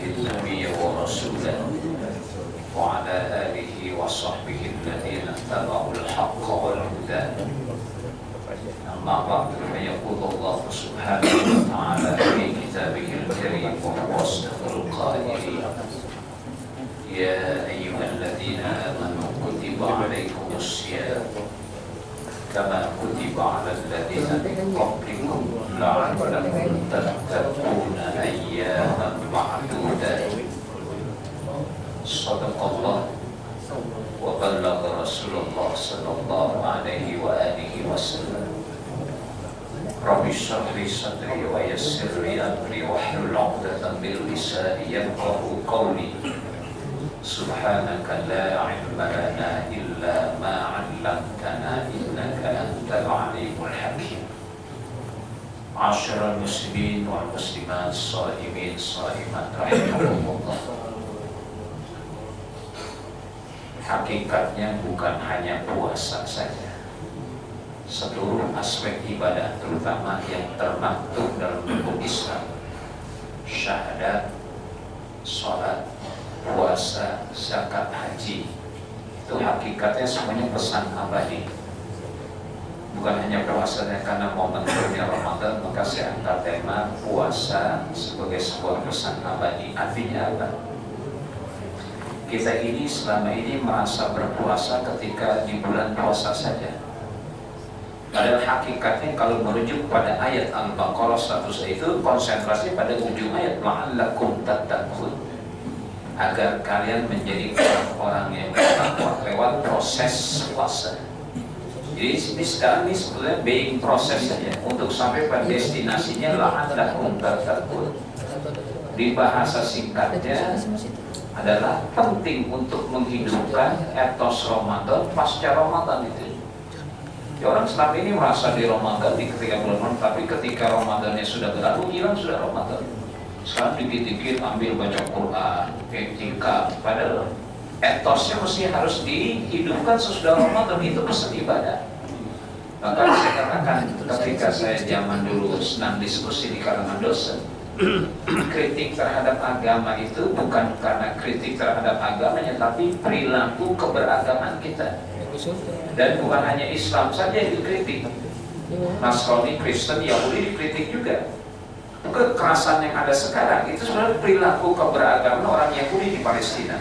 النبي ورسوله وعلى آله وصحبه الذين اتبعوا الحق والهدى. أما بعد فيقول الله سبحانه وتعالى في كتابه الكريم وهو أصدق القائلين: يا أيها الذين آمنوا كتب عليكم الصيام كما كتب على الذين من قبلكم لعلكم تتقون أياما معدودات. صدق الله وبلغ رسول الله صلى الله عليه وآله وسلم. رب اشرح لي صدري ويسر لي أمري واحلل عقدة من لساني يفقهوا قولي. سبحانك لا علم لنا إلا ما علمتنا إنك أنت العليم الحكيم. معاشر المسلمين والمسلمات الصائمين الصائمات رحمكم الله. Hakikatnya bukan hanya puasa saja. Seluruh aspek ibadah, terutama yang termaktub dalam hukum Islam, syahadat, sholat, puasa, zakat, haji, itu hakikatnya semuanya pesan abadi. Bukan hanya puasanya karena momentumnya Ramadan, maka saya angkat tema puasa sebagai sebuah pesan abadi. Artinya apa? Kita ini selama ini merasa berpuasa ketika di bulan puasa saja. Padahal hakikatnya kalau merujuk pada ayat Al-Baqarah 100 itu konsentrasi pada ujung ayat, la'allakum tattaqun, agar kalian menjadi orang-orang yang bertakwa lewat proses puasa. Jadi ini sekarang ini sebenarnya being proses saja untuk sampai pada destinasinya la'allakum tattaqun. Di bahasa singkatnya adalah penting untuk menghidupkan etos Ramadan pasca Ramadan itu. Ya, orang selama ini merasa di Ramadan di ketika bulan Ramadan, tapi ketika Ramadannya sudah berlalu, hilang sudah Ramadan. Sekarang dikit-dikit ambil baca Quran, etika, padahal etosnya mesti harus dihidupkan sesudah Ramadan, itu pesan ibadah. Maka saya katakan ketika saya zaman dulu senang diskusi di kalangan dosen, kritik terhadap agama itu bukan karena kritik terhadap agamanya, tapi perilaku keberagaman kita. Dan bukan hanya Islam saja yang dikritik, Nasrani, Kristen, Yahudi dikritik juga. Kekerasan yang ada sekarang itu sebenarnya perilaku keberagaman orang Yahudi di Palestina.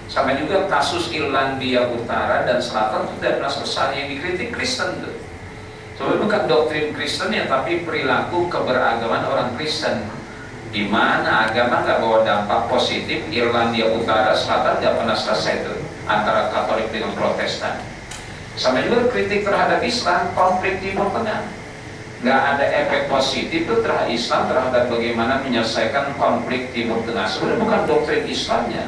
Sama juga kasus Irlandia Utara dan Selatan tidak pernah selesai, yang dikritik Kristen itu. Soalnya bukan doktrin Kristen ya, tapi perilaku keberagaman orang Kristen. Di mana agama nggak bawa dampak positif, Irlandia Utara, Selatan nggak pernah selesai itu antara Katolik dengan Protestan. Sama juga kritik terhadap Islam, konflik Timur Tengah, nggak ada efek positif itu terhadap Islam terhadap bagaimana menyelesaikan konflik Timur Tengah. Sebenarnya bukan doktrin Islamnya,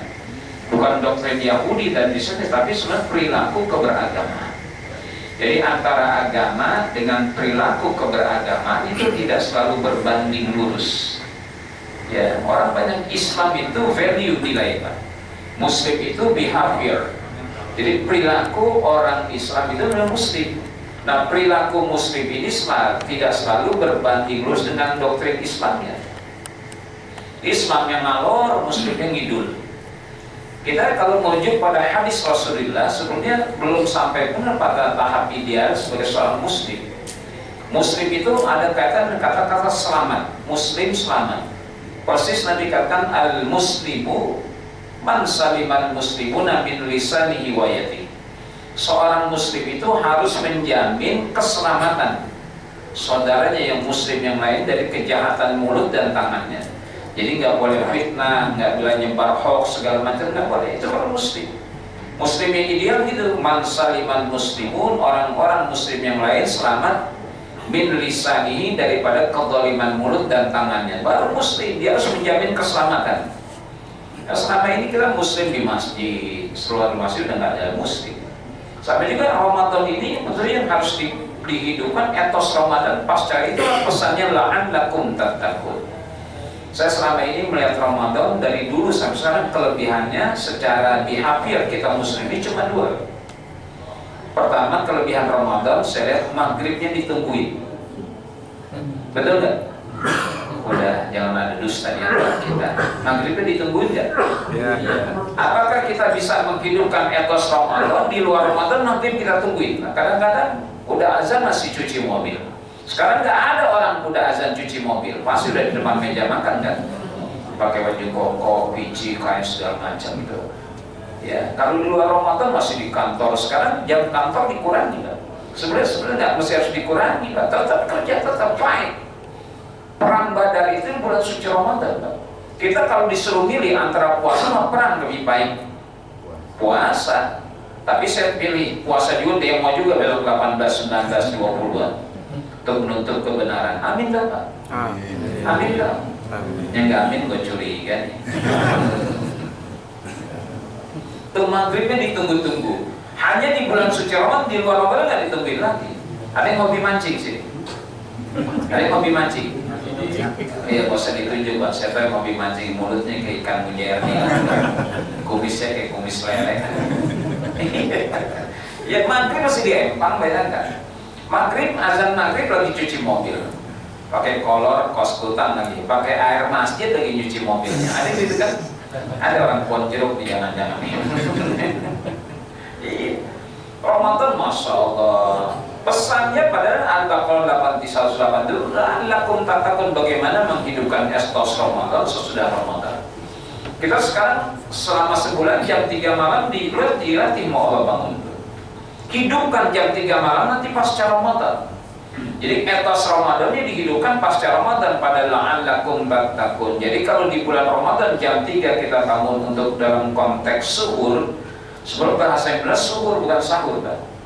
bukan doktrin Yahudi dan di sini, tapi sebenarnya perilaku keberagaman. Jadi antara agama dengan perilaku keberagaman itu tidak selalu berbanding lurus. Ya, orang banyak Islam itu value nilai, Pak. Muslim itu behavior. Jadi perilaku orang Islam itu adalah Muslim. Nah, perilaku Muslim ini tidak selalu berbanding lurus dengan doktrin Islamnya. Islam yang ngalor, Muslim yang ngidul. Kita kalau merujuk pada hadis Rasulullah, sebelumnya belum sampai benar pada tahap ideal sebagai seorang Muslim. Muslim itu ada kata-kata selamat, Muslim selamat. Persis Nabi katakan al-muslimu man saliman muslimuna min lisanihi wa yadihi. Seorang Muslim itu harus menjamin keselamatan saudaranya yang Muslim yang lain dari kejahatan mulut dan tangannya. Jadi nggak boleh fitnah, nggak boleh nyebar hoax segala macam, nggak boleh. Itu orang Muslim. Muslim yang ideal gitu, man saliman muslimun, orang-orang Muslim yang lain selamat min lisanihi, daripada kezaliman mulut dan tangannya. Baru Muslim, dia harus menjamin keselamatan. Nah, selama ini kita Muslim di masjid, seluruh masjid udah nggak ada Muslim. Sampai juga Ramadan ini betul yang harus dihidupkan etos Ramadan pasca itu pesannya la'allakum tattaqun. Saya selama ini melihat Ramadan dari dulu sampai sekarang, kelebihannya secara behavior kita Muslim ini cuma dua. Pertama, kelebihan Ramadan saya lihat maghribnya ditungguin. Betul nggak? Udah jangan ada dusta di antara kita. Maghribnya ditungguin nggak? Ya. Apakah kita bisa menghidupkan etos Ramadan di luar Ramadan? Maghrib kita tungguin. Nah, kadang-kadang udah azan masih cuci mobil. Sekarang nggak ada orang udah azan cuci mobil, pasti udah di depan meja makan kan, pakai baju koko, biji, kain segala macam itu. Ya, kalau di luar Ramadan masih di kantor. Sekarang jam kantor dikurangi kan? Sebenarnya nggak mesti harus dikurangi, Pak. Tetap kerja, tetap fight. Perang Badar itu bulan suci Ramadan, Pak. Kita kalau disuruh milih antara puasa sama perang, lebih baik puasa. Tapi saya pilih puasa juga, demo juga besok 18, 19, 20-an untuk menuntut kebenaran. Amin dah, Pak. Amin dah. Yang nggak amin gue curiga nih. Tuh maghribnya ditunggu-tunggu. Hanya di bulan suci Ramadan, di luar Ramadan nggak ditungguin lagi. Ada yang hobi mancing sih. Ada yang hobi mancing. Iya, bosan ditunjuk, Pak. Saya tahu yang hobi mancing, mulutnya kayak ikan mujair nih, kumisnya kayak kumis lele. Ya maghrib masih di empang, bayangkan. Maghrib, azan maghrib lagi cuci mobil, pakai kolor, kos kutang lagi, pakai air masjid lagi nyuci mobilnya. Ada gitu kan? Ada orang pohon jeruk di jangan-jangan ini. Iya. Ramadan, masya Allah. Pesannya pada Al-Baqarah 108 itu, la'allakum tattaqun, bagaimana menghidupkan estos Ramadan sesudah Ramadan. Kita sekarang selama sebulan jam 3 malam dilatih mau Allah bangun. Hidupkan jam 3 malam nanti pasca Ramadan. Jadi etos Ramadannya dihidupkan pasca Ramadan pada la'allakum tattaqun. Jadi kalau di bulan Ramadan jam 3 kita bangun untuk dalam konteks suhur. Sebelum bahasa Inggris suhur bukan sahur, Pak.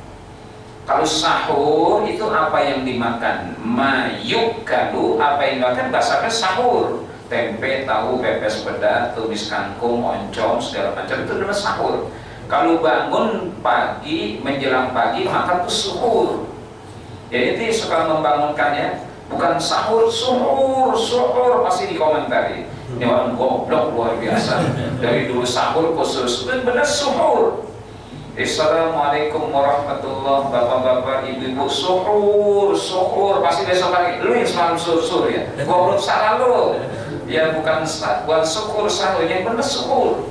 Kalau sahur itu apa yang dimakan, mayukalu, apa yang dimakan bahasanya sahur. Tempe, tahu, pepes pedas, tumis kangkung, oncom, segala macam itu namanya sahur. Kalau bangun pagi, menjelang pagi, maka itu suhur. Jadi itu suka membangunkannya, bukan sahur, suhur, masih dikomentari. Ini orang goblok luar biasa. Dari dulu sahur khusus, benar suhur. Assalamualaikum warahmatullahi bapak-bapak, ibu-ibu, suhur, pasti besok lagi. Lu yang semalam suhur ya, goblok salah lu. Ya bukan syukur sahur, yang benar suhur.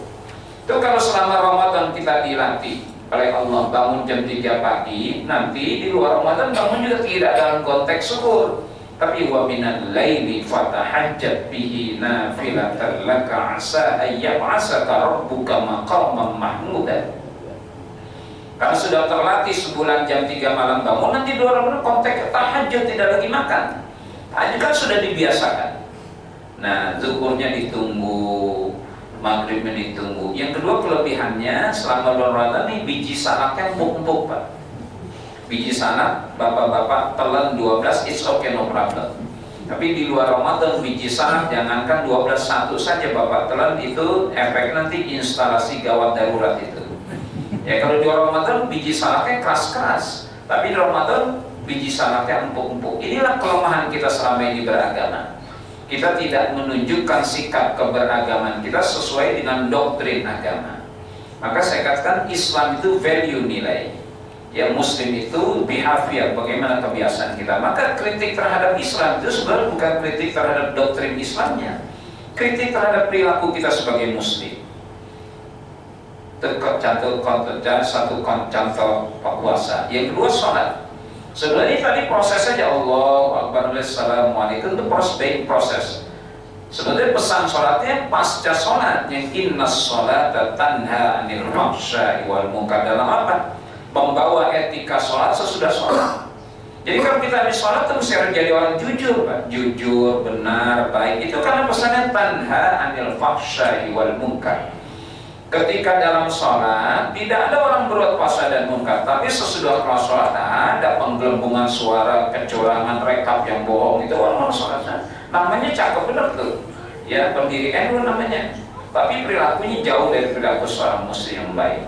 Itu kalau selama Ramadan kita dilatih oleh Allah bangun jam 3 pagi, nanti di luar Ramadan bangun juga tidak dalam konteks syukur. Tapi wa minal laili fatahajjat bihi nafilatan laka asa ayyab'asaka rabbuka maqaman mahmudan. Kalau sudah terlatih sebulan jam 3 malam bangun, nanti di luar Ramadan konteks tahajud, tidak lagi makan. Tahajud kan sudah dibiasakan. Nah, zuhurnya ditunggu, maghribnya ditunggu. Yang kedua kelebihannya selama bulan Ramadan nih biji salaknya empuk-empuk, Pak. Biji salak, bapak-bapak telan 12, it's okay, no problem. Tapi di luar Ramadan biji salak jangankan 12, satu saja bapak telan itu efek nanti instalasi gawat darurat itu. Ya kalau di Ramadan biji salaknya keras-keras, tapi di Ramadan biji salaknya empuk-empuk. Inilah kelemahan kita selama ini beragama. Kita tidak menunjukkan sikap keberagaman kita sesuai dengan doktrin agama. Maka saya katakan Islam itu value, nilai. Ya, Muslim itu behavior, bagaimana kebiasaan kita. Maka kritik terhadap Islam itu sebenarnya bukan kritik terhadap doktrin Islamnya, kritik terhadap perilaku kita sebagai Muslim. Satu contoh puasa. Yang kedua sholat. Sebenarnya tadi proses saja, Allah Akbar, Assalamualaikum, itu proses. Sebenarnya pesan sholatnya pasca sholat, yang innas sholata tanha anil fahsya'i wal munkar. Dalam apa? Membawa etika sholat sesudah sholat. Jadi kalau kita habis sholat terus harus jadi orang jujur, Pak. Jujur, benar, baik. Itu karena pesannya tanha anil fahsya'i wal munkar. Ketika dalam sholat tidak ada orang berbuat fahsya dan munkar, tapi sesudah kelas sholat ada penggelembungan suara, kecurangan, rekap yang bohong. Itu orang sholatnya namanya cakep bener tuh, ya pendiri NU namanya. Tapi perilakunya jauh dari perilaku seorang muslim yang baik.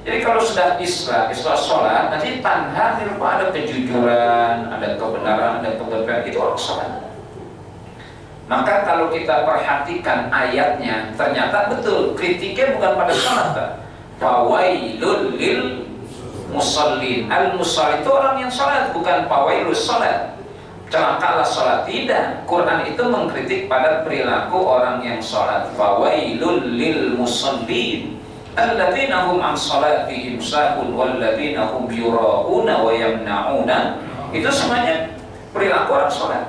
Jadi kalau sudah Islam sholat, nanti tanha ada kejujuran, ada kebenaran, ada kebenaran, itu orang sholat. Maka kalau kita perhatikan ayatnya, ternyata betul kritiknya bukan pada sholat. Fawailul lil musallin. Al-musallin itu orang yang sholat, bukan fawailul sholat. celakalah sholat. Tidak, Quran itu mengkritik pada perilaku orang yang sholat. Fawailul lil musallin alladzina hum an sholatihim sahun walladzina hum yura'una wa yamna'una. Itu semuanya perilaku orang sholat.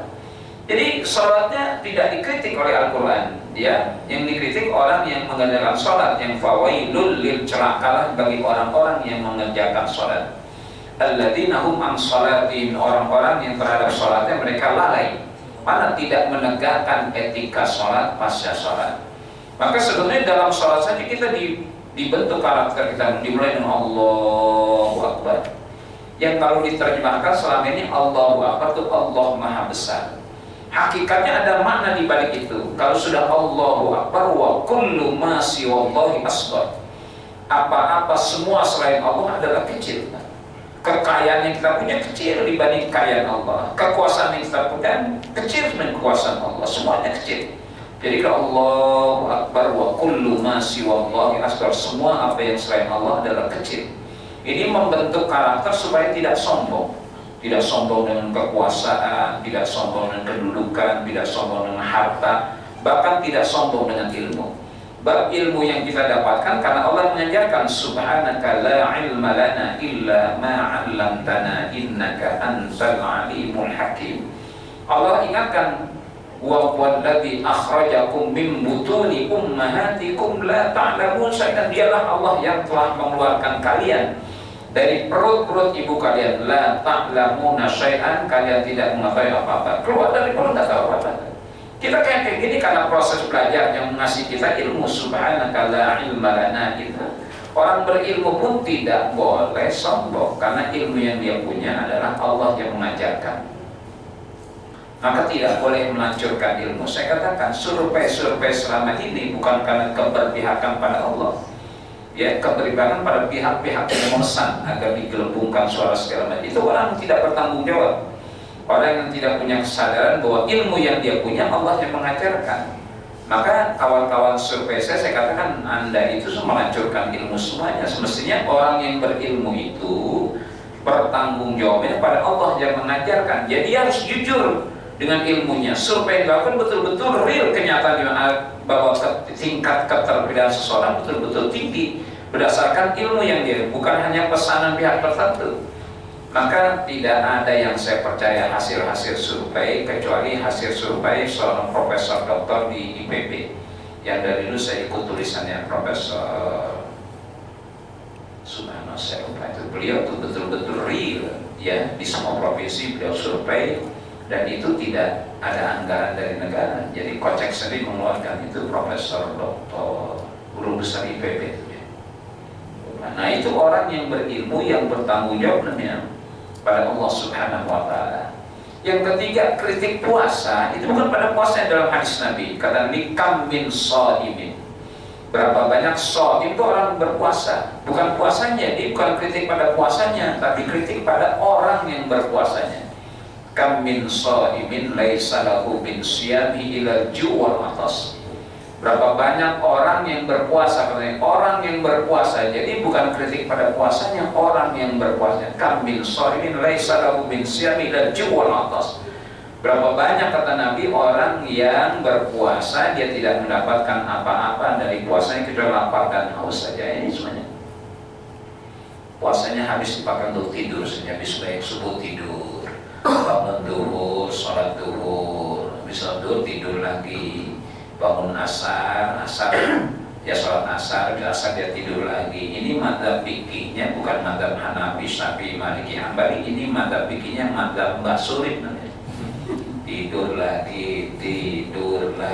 Jadi sholatnya tidak dikritik oleh Al-Quran, ya. Yang dikritik orang yang mengerjakan sholat, yang fawailul lil, celakalah bagi orang-orang yang mengerjakan sholat. Alladzina hum an sholatihim, orang-orang yang terhadap sholatnya mereka lalai, mana tidak menegakkan etika sholat pasca sholat. Maka sebenarnya dalam sholat saja kita dibentuk karakter kita, dimulai dengan Allahu Akbar. Yang kalau diterjemahkan selama ini Allahu Akbar itu Allah Maha Besar. Hakikatnya ada makna di balik itu. Kalau sudah Allahu Akbar, wa kullu ma siwallahi asghar. Apa-apa semua selain Allah adalah kecil. Kekayaan yang kita punya kecil dibanding kekayaan Allah. Kekuasaan yang kita punya kecil dengan kekuasaan Allah. Semuanya kecil. Jadi kalau Allahu Akbar wa kullu ma siwallahi asghar, semua apa yang selain Allah adalah kecil. Ini membentuk karakter supaya tidak sombong. Tidak sombong dengan kekuasaan, tidak sombong dengan kedudukan, tidak sombong dengan harta, bahkan tidak sombong dengan ilmu. Bab ilmu yang kita dapatkan karena Allah mengajarkan subhanaka la ilma lana illa ma 'allamtana innaka antal alimul hakim. Allah ingatkan wa huwallazi akhrajakum min butuni ummahatikum la ta'lamun syai'an. Dialah Allah yang telah mengeluarkan kalian dari perut-perut ibu kalian, la ta'lamuna syai'an, kalian tidak mengetahui apa-apa. Keluar dari perut tidak tahu apa-apa. Kita kayak gini karena proses belajar yang mengasih kita ilmu. Subhanaka la ilma lana itu. Orang berilmu pun tidak boleh sombong karena ilmu yang dia punya adalah Allah yang mengajarkan. Maka tidak boleh melancurkan ilmu. Saya katakan survei-survei selama ini bukan karena keberpihakan pada Allah, ya, keberpihakan pada pihak-pihak yang memesan agar digelembungkan suara segala macam. Itu orang tidak bertanggung jawab. Orang yang tidak punya kesadaran bahwa ilmu yang dia punya Allah yang mengajarkan. Maka kawan-kawan survei saya katakan Anda itu melancurkan ilmu semuanya. Semestinya orang yang berilmu itu bertanggung jawabnya pada Allah yang mengajarkan. Jadi harus jujur dengan ilmunya. Survei dilakukan betul-betul real kenyataan bahwa tingkat keterpilihan seseorang betul-betul tinggi berdasarkan ilmu yang dia, bukan hanya pesanan pihak tertentu. Maka tidak ada yang saya percaya hasil-hasil survei kecuali hasil survei seorang profesor doktor di IPB yang dari dulu saya ikut tulisannya Profesor Subhano, saya lupa itu. Beliau itu betul-betul real, ya, di semua provinsi beliau survei. Dan itu tidak ada anggaran dari negara. Jadi Kocek sendiri mengeluarkan itu, Profesor Doktor Guru Besar IPB itu ya. Nah itu orang yang berilmu yang bertanggung jawab namanya pada Allah Subhanahu wa Ta'ala. Yang ketiga, kritik puasa. Itu bukan pada puasa dalam hadis Nabi. Kata Nabi, kam min shaimin. Berapa banyak shaim itu orang berpuasa. Bukan puasanya, dia bukan kritik pada puasanya, tapi kritik pada orang yang berpuasanya. Kam min shaimin laisa lahu min siyamihi ila ju'wal atas. Berapa banyak orang yang berpuasa, katanya orang yang berpuasa. Jadi bukan kritik pada puasanya, orang yang berpuasa. Kam min shaimin laisa lahu min siyamihi ila ju'wal atas. Berapa banyak, kata Nabi, orang yang berpuasa dia tidak mendapatkan apa-apa dari puasanya kecuali lapar dan haus saja. Ini semuanya. Puasanya habis dipakai untuk tidur saja, habis baik subuh tidur, bangun duhur, sholat duhur, habis sholat duhur tidur lagi, bangun asar ya sholat asar, di asar dia tidur lagi. Ini madzhab fikihnya bukan madzhab Hanafi, Syafi'i, Maliki, Hambali. Ini madzhab fikihnya madzhab Mbah Surit namanya. Tidur lagi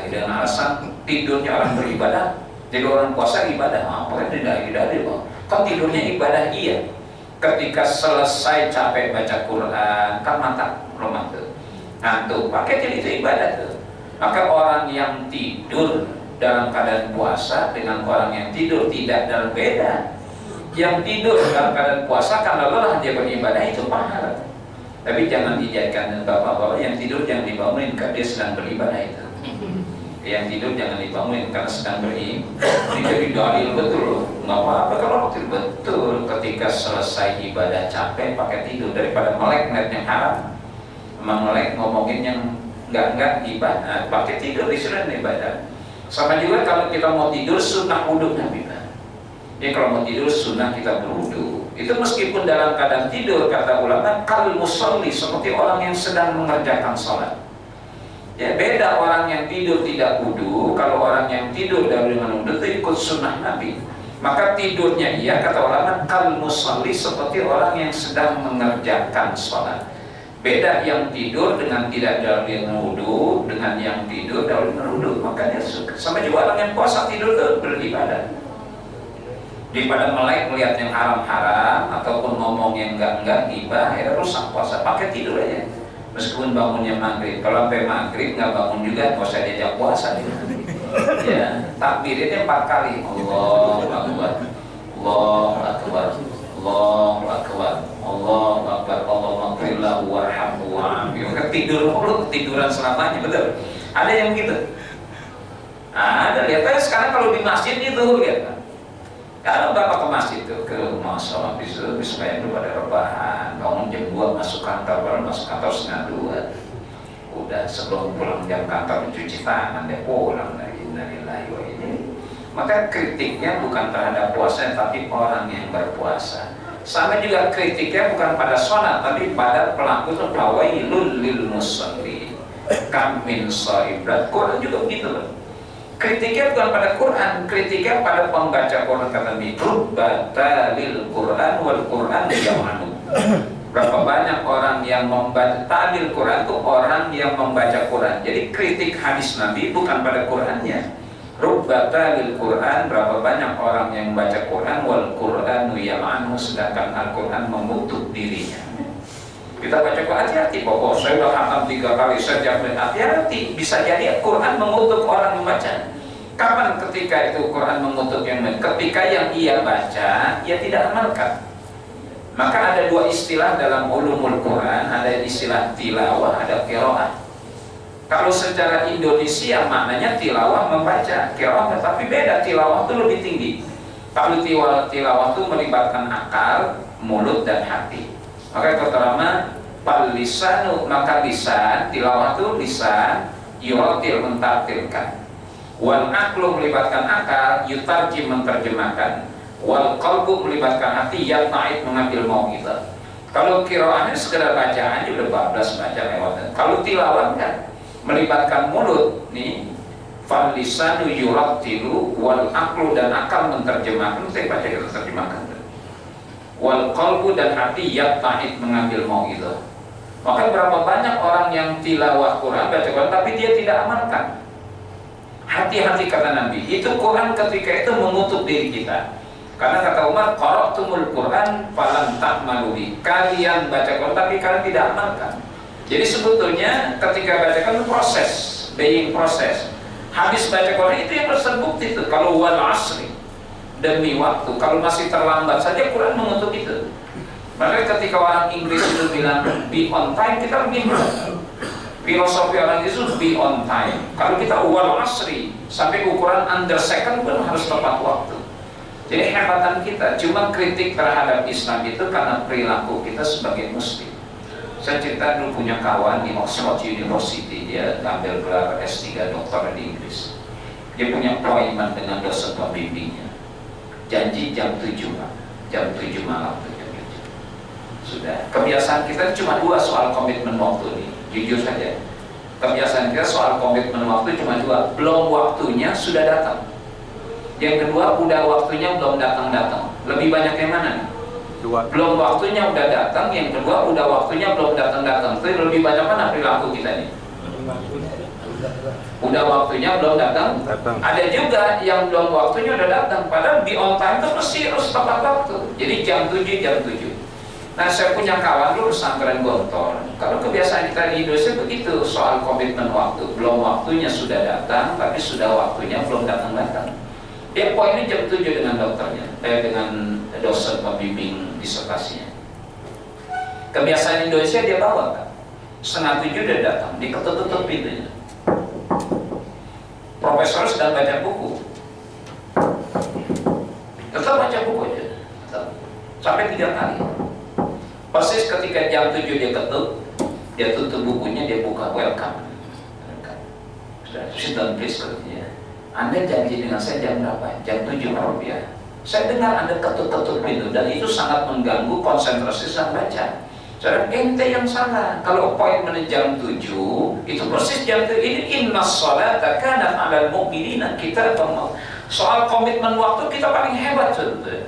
dengan alasan tidurnya orang beribadah. Jadi orang puasa ibadah, apa tidak ibadah? Kan tidurnya ibadah, iya. Ketika selesai capek baca Quran, kan mantap, belum ngantuk, pakai jadi itu ibadah tuh. Maka orang yang tidur dalam keadaan puasa dengan orang yang tidur tidak dalam beda. Yang tidur dalam keadaan puasa karena lelah dia beribadah itu pahala. Tapi jangan dijadikan dengan bapak-bapak yang tidur jangan dibangunin karena dia sedang beribadah itu. Yang tidur jangan dibangunin karena sedang beribadah. Ini jadi dalil betul loh. Nggak apa-apa kalau betul ketika selesai ibadah capek pakai tidur daripada melek net yang haram. Melek ngomongin yang enggak ibadah, pakai tidur disuruh ibadah. Sama juga kalau kita mau tidur sunnah wudhu Nabi. Ya kalau mau tidur sunnah kita berwudu. Itu meskipun dalam keadaan tidur, kata ulama, kal musalli, seperti orang yang sedang mengerjakan sholat. Ya beda orang yang tidur tidak wudu. Kalau orang yang tidur dengan wudu itu ikut sunnah Nabi. Maka tidurnya iya, kata ulama, kal musalli, seperti orang yang sedang mengerjakan sholat. Beda yang tidur dengan tidak dengan wudu, dengan yang tidur dengan wudu. Makanya sama juga orang yang puasa tidur itu beribadah. Daripada melek melihat yang haram-haram ataupun ngomong yang enggak gibah, ya rusak puasa. Pakai tidur aja. Meskipun bangunnya maghrib, kalau sampai maghrib nggak bangun juga, nggak usah diajak puasa gitu. Ya, takbirnya 4 kali. Allahu Akbar, Allahu Akbar, Allahu Akbar, Allahu Akbar, Allahu Akbar, warhamhu wa'afihi. Tidur mulu, tiduran selamanya, betul. Ada yang gitu. Nah, ada lihat aja sekarang kalau di masjid itu lihat. Kalau bapak ke masjid itu ke rumah sholat bisa kayak dulu pada rebahan, bangun jam 2 masuk kantor, baru masuk kantor setengah 2. Udah sebelum pulang jam kantor mencuci tangan, dia pulang lagi. Innalillahi wa ini. Maka kritiknya bukan terhadap puasa, tapi orang yang berpuasa. Sama juga kritiknya bukan pada sholat, tapi pada pelaku itu fawailul lil musallin. Kam min shaibat. Quran juga begitu loh. Kritiknya bukan pada Quran, kritiknya pada pembaca Quran. Kata Nabi, rubbatalil Quran wal Quran ya'manu. Berapa banyak orang yang membaca ta'lil Quran itu orang yang membaca Quran. Jadi kritik hadis Nabi bukan pada Qurannya. Rubbatalil Quran, berapa banyak orang yang membaca Quran wal Quranu ya'manu, sedangkan Al-Quran mengutuk dirinya. Kita baca Quran, hati-hati, pokok saya udah hatam 3 kali sejak hati-hati, bisa jadi Quran mengutuk orang membaca. Kapan ketika itu Quran mengutuk yang membaca? Ketika yang ia baca, ia tidak amalkan. Maka ada 2 istilah dalam ulumul Quran, ada istilah tilawah, ada qiraah. Kalau secara Indonesia maknanya tilawah membaca, qiraah tapi beda, tilawah itu lebih tinggi. Kalau tilawah itu melibatkan akal, mulut dan hati. Maka kata ulama, pal lisanu, maka lisan, tilawah itu lisan, yuratil mentartilkan. Wal aqlu melibatkan akal, yutarjim menterjemahkan. Wal qalbu melibatkan hati, yata'id mengambil mau'izah. Kalau qiraahnya sekedar bacaan sudah 12 baca lewat. Kalau tilawah kan melibatkan mulut nih, fal lisanu yuratilu, wal aqlu dan akal menterjemahkan. Saya baca kita terjemahkan. Wal qalbu dan hati yata'id mengambil mau'izah. Maka berapa banyak orang yang tilawah Quran, baca Quran, tapi dia tidak amalkan. Hati-hati kata Nabi, itu Quran ketika itu mengutuk diri kita. Karena kata Umar, qara'tumul Quran falam ta'maluhi. Kalian baca Quran tapi kalian tidak amalkan. Jadi sebetulnya ketika baca Quran proses, being proses. Habis baca Quran itu yang harus terbukti itu. Kalau wal asri, demi waktu, kalau masih terlambat saja Quran mengutuk itu. Maka ketika orang Inggris itu bilang be on time, kita lebih filosofi orang itu be on time. Kalau kita wal asri, sampai ukuran under second pun harus tepat waktu. Jadi hebatan kita. Cuma kritik terhadap Islam itu karena perilaku kita sebagai muslim. Saya cerita dulu punya kawan di Oxford University, dia ambil gelar S3 doktor di Inggris. Dia punya appointment dengan dosen pembimbingnya. Janji jam 7 Pak. Jam 7 malam tuh, jam 7. Sudah. Kebiasaan kita cuma 2 soal komitmen waktu nih. Jujur saja. Kebiasaan kita soal komitmen waktu cuma 2. Belum waktunya sudah datang. Yang kedua udah waktunya belum datang-datang. Lebih banyak yang mana nih? 2. Belum waktunya udah datang. Yang kedua udah waktunya belum datang-datang. Itu lebih banyak mana perilaku kita nih? Udah waktunya belum datang. Ada juga yang belum waktunya udah datang. Padahal di on time itu mesti harus tepat waktu. Jadi jam 7 jam 7. Nah saya punya kawan dulu pesantren Gontor. Kalau kebiasaan kita di Indonesia begitu soal komitmen waktu. Belum waktunya sudah datang, tapi sudah waktunya belum datang-datang. Dia poinnya jam 7 dengan dokternya, dengan dosen pembimbing disertasinya. Kebiasaan Indonesia dia bawa kan, 6:30 udah datang, diketuk-ketuk pintunya. Profesor sedang baca buku, tetap baca buku aja, tetap. Sampai 3 kali. Persis ketika jam 7 dia ketuk, Dia tutup bukunya, dia buka welcome. Sit down please, katanya. Anda janji dengan saya jam berapa? Jam 7 rupiah. Saya dengar Anda ketuk-ketuk pintu dan itu sangat mengganggu konsentrasi saya baca. Saya ente yang salah. Kalau appointment jam 7 itu persis jam 7. Ini innas sholata kanat 'alal mu'minina, kita soal komitmen waktu kita paling hebat sebetulnya.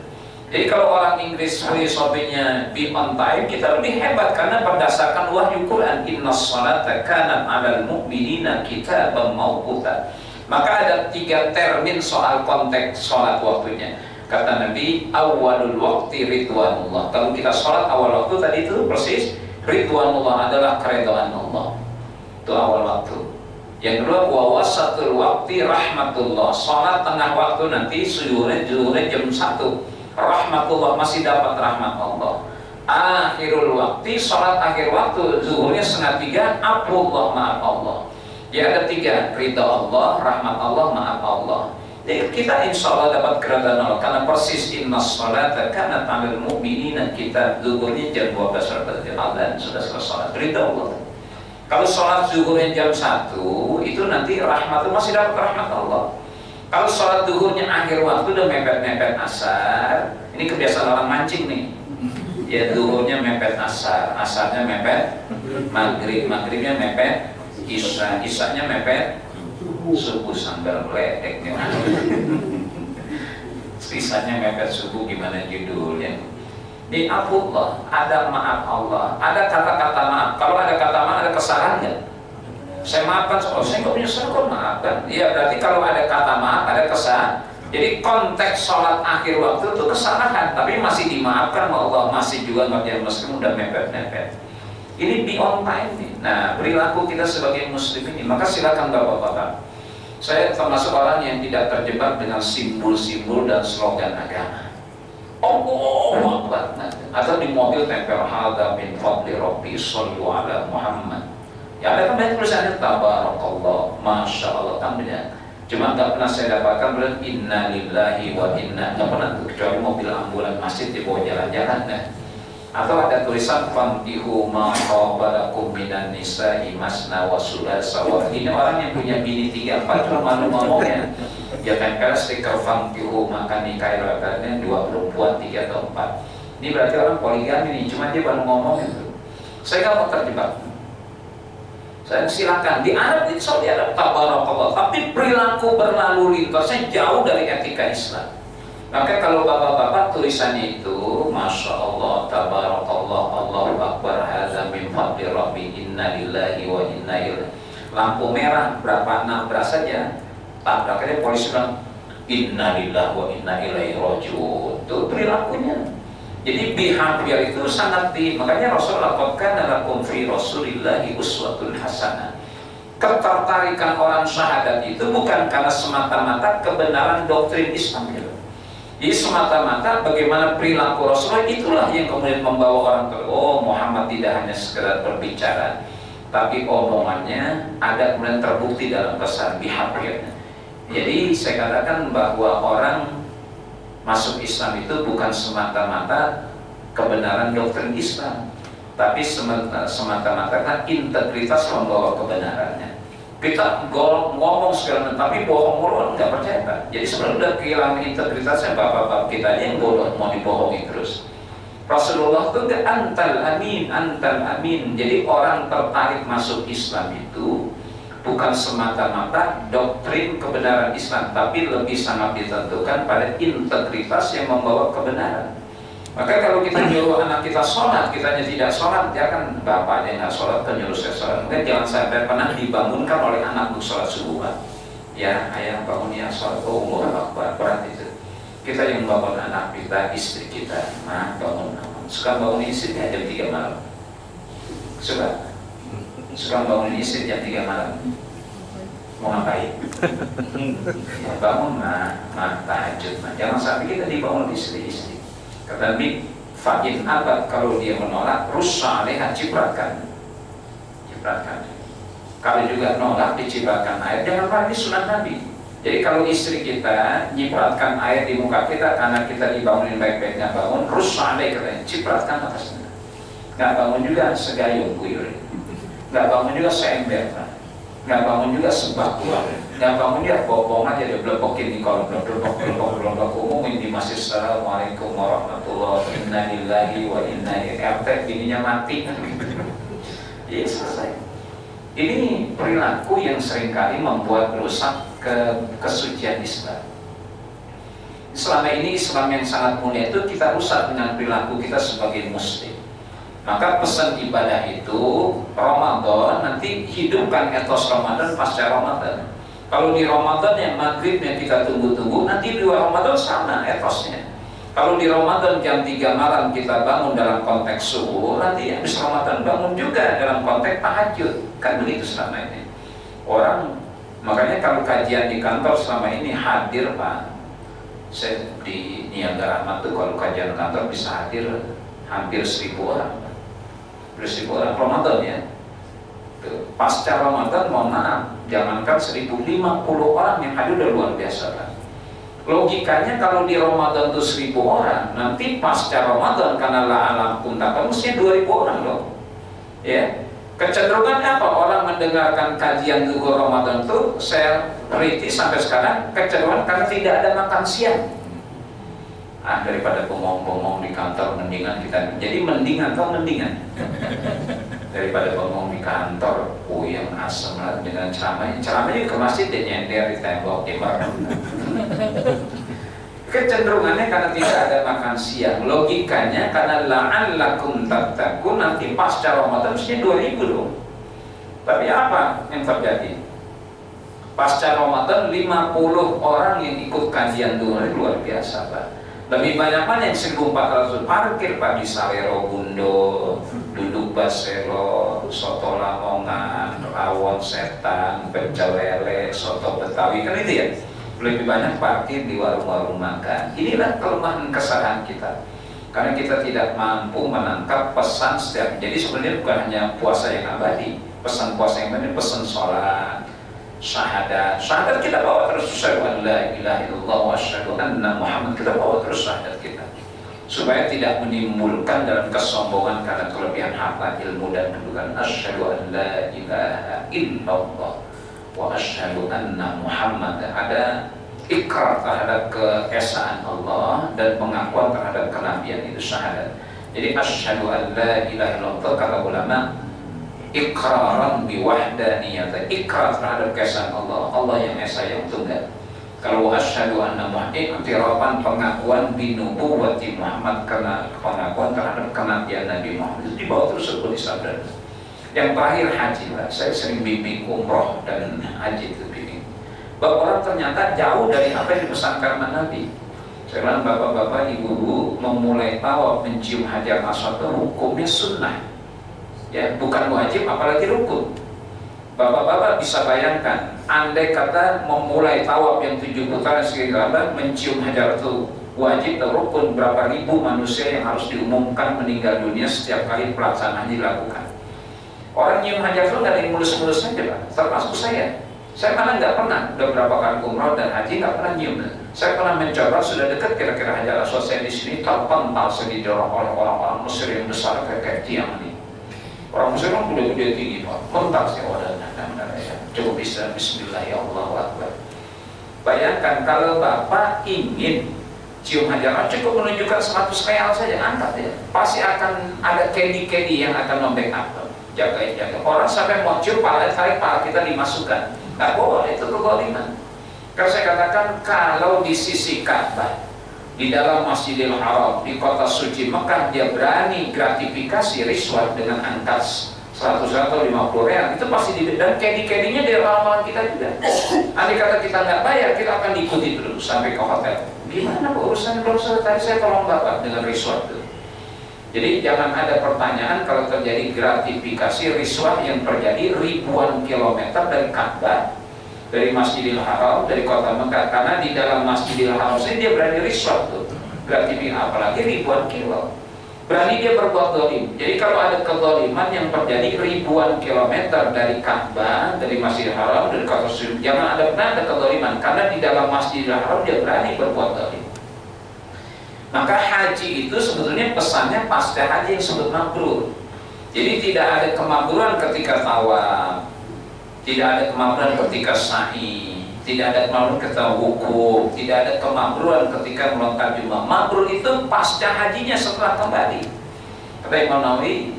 Jadi kalau orang Inggris filosofinya be on time, kita lebih hebat karena berdasarkan wahyu Quran, innas sholata kanat 'alal mu'minina kitaban mawquta. Maka ada 3 termin soal konteks sholat waktunya. Kata Nabi, awalul waqti ridwanullah. Kalau kita sholat awal waktu tadi itu persis ridwanullah adalah keridhaan Allah. Itu awal waktu. Yang kedua, wa wasatul waqti rahmatullah. Sholat tengah waktu nanti zuhurnya jam 1. Rahmatullah, masih dapat rahmat Allah. Akhirul waqti, sholat akhir waktu zuhurnya 2:30, afullah, maaf Allah. Ya ada 3, ridha Allah, rahmat Allah, maaf Allah. Jadi kita insya Allah dapat keridhaan Allah karena persis innas sholata kanat 'alal mu'minina, kita zuhurnya jam 12 dan sudah selesai ridha Allah. Kalau sholat zuhurnya jam 1 itu nanti rahmat masih dapat rahmat Allah. Kalau sholat zuhurnya akhir waktu udah mepet-mepet asar, ini kebiasaan orang mancing nih. Ya zuhurnya mepet asar, asarnya mepet maghrib, maghribnya mepet isya, isyanya mepet subuh sambil meledek. Sisanya mepet subuh, gimana judulnya? Di afullah, ada maaf Allah, ada kata-kata maaf. Kalau ada kata maaf, ada kesalahan nggak? Saya maafkan, oh saya nggak punya salah kok, maafkan. Iya, berarti kalau ada kata maaf, ada kesalahan. Jadi konteks sholat akhir waktu itu kesalahan, tapi masih dimaafkan sama Allah, masih juga ngerjain meskipun udah mepet-mepet. Ini be on time nih. Nah, perilaku kita sebagai muslim ini, maka silakan bapak-bapak. Saya termasuk orang yang tidak terjebak dengan simbol-simbol dan slogan agama. Allahu Akbar, atau di mobil tempel hadza min fadli rabbi shollu ala Muhammad. Ya ada kan banyak tulisannya tabarakallah, masya Allah, tampilnya. Cuma nggak pernah saya dapatkan bilang inna lillahi wa inna, nggak pernah tuh, kecuali mobil ambulan masjid di bawah jalan-jalan ya. Atau ada tulisan fankihu ma qabalakum minan nisa'i masna wa sulasa wa. Ini orang yang punya bini 3, 4 cuma malu ngomongnya. Ya tempel stiker fankihu, maka nikahi latarnya 2 perempuan 3 atau 4. Ini berarti orang poligami nih, cuma dia baru ngomong itu. Saya nggak mau terjebak. Saya silakan di Arab, di Saudi Arab tabarakallah, tapi perilaku berlalu lintasnya jauh dari etika Islam. Maka kalau bapak-bapak tulisannya itu masya Allah, tabarakallah, Allahu Akbar, hadza min fadli rabbi, inna lillahi wa inna ilaihi. Lampu merah berapa nabrak saja, tabraknya polisi bilang inna lillahi wa inna ilaihi rajiun. Itu perilakunya. Jadi behavior itu sangat makanya Rasulullah qad lakum fi Rasulillahi uswatun hasanah. Ketertarikan orang syahadat itu bukan karena semata-mata kebenaran doktrin Islam gitu. Jadi semata-mata bagaimana perilaku Rasulullah, itulah yang kemudian membawa orang ke Muhammad tidak hanya sekedar berbicara, tapi omongannya ada kemudian terbukti dalam kesan behaviornya. Jadi saya katakan bahwa orang masuk Islam itu bukan semata-mata kebenaran doktrin Islam, tapi semata-mata kan integritas membawa kebenarannya. Kita ngomong segala tapi bohong mulu nggak percaya Pak. Jadi sebenarnya udah kehilangan integritasnya bapak-bapak kita aja yang bodoh, mau dibohongi terus. Rasulullah itu nggak antal amin. Jadi orang tertarik masuk Islam itu bukan semata-mata doktrin kebenaran Islam, tapi lebih sangat ditentukan pada integritas yang membawa kebenaran. Maka kalau kita nyuruh anak kita sholat, kitanya tidak sholat, dia kan bapaknya nggak sholat, kan nyuruh saya sholat. Mungkin jangan sampai pernah dibangunkan oleh anak untuk sholat subuh. Ya, ayah bangun ya sholat, oh Akbar, berat itu. Kita yang bangun anak kita, istri kita, bangun. Suka bangun istrinya jam 3 malam. Suka bangun istri jam 3 malam. Mau ngapain? Ya, bangun tahajud. Jangan sampai kita dibangun istri-istri. Kata Nabi, fa'in abad, kalau dia menolak, rusa alaiha, cipratkan. Kalau juga nolak, dicipratkan air. Jangan lupa, ini sunat Nabi. Jadi kalau istri kita nyipratkan air di muka kita karena kita dibangunin baik-baiknya bangun, rusa alaiha, cipratkan atasnya. Nggak bangun juga segayung guyur. nggak bangun juga seember, nggak bangun juga sebakuan, nggak bangun dia bopong aja dia blepokin di kolom blok umumin di masjid. Assalamualaikum warahmatullahi wabarakatuh, inna lillahi wa inna ilaihi raji'un, bininya mati. Ya selesai. Ini perilaku yang seringkali membuat rusak kesucian Islam. Selama ini Islam yang sangat mulia itu kita rusak dengan perilaku kita sebagai muslim. Maka pesan ibadah itu Ramadan, nanti hidupkan etos Ramadan pasca Ramadan. Kalau di Ramadan yang maghribnya kita tunggu-tunggu, nanti di luar Ramadan sama etosnya. Kalau di Ramadan jam 3 malam kita bangun dalam konteks subuh, nanti habis Ramadan bangun juga dalam konteks tahajud. Kan begitu selama ini. Orang, makanya kalau kajian di kantor selama ini hadir Pak. Saya di Niaga Rahmat tuh kalau kajian kantor bisa hadir hampir 1.000 orang. 1.000 orang Ramadan ya. Pasca Ramadan mohon maaf, jangankan 1.050 orang yang hadir udah luar biasa Pak. Logikanya kalau di Ramadan itu 1.000 orang, nanti pasca Ramadan karena alam puntaka mestinya 2.000 orang loh. Ya, kecenderungan apa orang mendengarkan kajian zuhur Ramadan itu saya riti sampai sekarang kecenderungan karena tidak ada makan siang. Daripada bengong-bengong di kantor mendingan kita, jadi mendingan daripada bengong di kantor yang asem lah dengan ceramahnya ke masjid dia nyender di tembok timur. Kecenderungannya karena tidak ada makan siang, logikanya karena la'allakum tattaqun, nanti pasca Ramadan mestinya 2.000 dong. Tapi apa yang terjadi? Pasca Ramadan 50 orang yang ikut kajian dulu, luar biasa Pak. Lebih banyak mana yang 1.400 parkir Pak di Salero Bundo, duduk baselo, soto Lamongan, rawon setan, pecel lele, soto Betawi, kan itu ya. Lebih banyak parkir di warung-warung makan. Inilah kelemahan kesalahan kita. Karena kita tidak mampu menangkap pesan setiap. Jadi sebenarnya bukan hanya puasa yang abadi, pesan puasa yang abadi, pesan sholat, syahadat kita bawa terus, asyhadu an la ilaha illallah wa asyhadu anna Muhammad, kita bawa terus syahadat kita supaya tidak menimbulkan dalam kesombongan karena kelebihan harta, ilmu dan kedudukan. Asyhadu an la ilaha illallah wa asyhadu anna Muhammad, ada ikrar terhadap keesaan Allah dan pengakuan terhadap kenabian, itu syahadat. Jadi asyhadu an la ilaha illallah kata ulama ikraran biwahdaniyah, ikrar terhadap keesaan Allah, Allah yang esa yang tunggal. Kalau asyhadu anna Muhammad, iktirapan pengakuan binubuwwati Muhammad, karena pengakuan terhadap kenabian Nabi Muhammad, itu dibawa terus sebut sabda. Yang terakhir haji Pak, saya sering bimbing umroh dan haji itu bimbing. Bahwa orang ternyata jauh dari apa yang dipesankan Nabi. Saya bilang bapak-bapak, ibu-ibu memulai tawaf mencium hajar aswad itu hukumnya sunnah. Ya, bukan wajib apalagi rukun. Bapak-bapak bisa bayangkan, andai kata memulai tawaf yang 7 putaran sekali Ka'bah, mencium hajar itu wajib atau rukun, berapa ribu manusia yang harus diumumkan meninggal dunia setiap kali pelaksanaan dilakukan. Orang nyium hajar itu nggak ada yang mulus-mulus saja Pak, termasuk saya. Saya malah nggak pernah, udah berapa kali umroh dan haji nggak pernah nyium. Saya pernah mencoba, sudah dekat kira-kira hajar aswad saya di sini, terpental saya didorong oleh orang-orang Mesir yang besar kayak tiang ini. Orang Mesir kan gede-gede tinggi Pak, mental sih wadahnya. Cukup bisa bismillah ya Allahu Akbar. Bayangkan kalau Bapak ingin cium hajar, cukup menunjukkan 100 real saja, angkat ya. Pasti akan ada candy yang akan membackup. Jagain. Orang sampai mau cium, tarik pala kita dimasukkan. Nggak boleh, itu kezaliman. Kalau saya katakan, kalau di sisi Ka'bah, di dalam Masjidil Haram, di kota suci Mekah, dia berani gratifikasi riswah dengan angka 100 atau 50 real, itu pasti dan candy-nya dari ramalan kita juga. Andai kata kita nggak bayar, kita akan diikuti dulu sampai ke hotel. Gimana Pak urusannya? Belum selesai, saya tolong Bapak dengan riswah itu. Jadi jangan ada pertanyaan kalau terjadi gratifikasi riswah yang terjadi ribuan kilometer dari Ka'bah, dari Masjidil Haram, dari kota Mekah. Karena di dalam Masjidil Haram sendiri dia berani riswah tuh, gratifikasi, apalagi ribuan kilo. Berani dia berbuat zalim. Jadi kalau ada kezaliman yang terjadi ribuan kilometer dari Ka'bah, dari Masjidil Haram, dari kota suci, jangan ada kezaliman, karena di dalam Masjidil Haram dia berani berbuat zalim. Maka haji itu sebetulnya pesannya pasca haji yang disebut mabrur. Jadi tidak ada kemakmuran ketika tawaf, tidak ada kemakmuran ketika sa'i, tidak ada kemakmuran ketika wukuf, tidak ada kemakmuran ketika melontar jumrah. Mabrur itu pasca hajinya setelah kembali. Kata Imam Nawawi,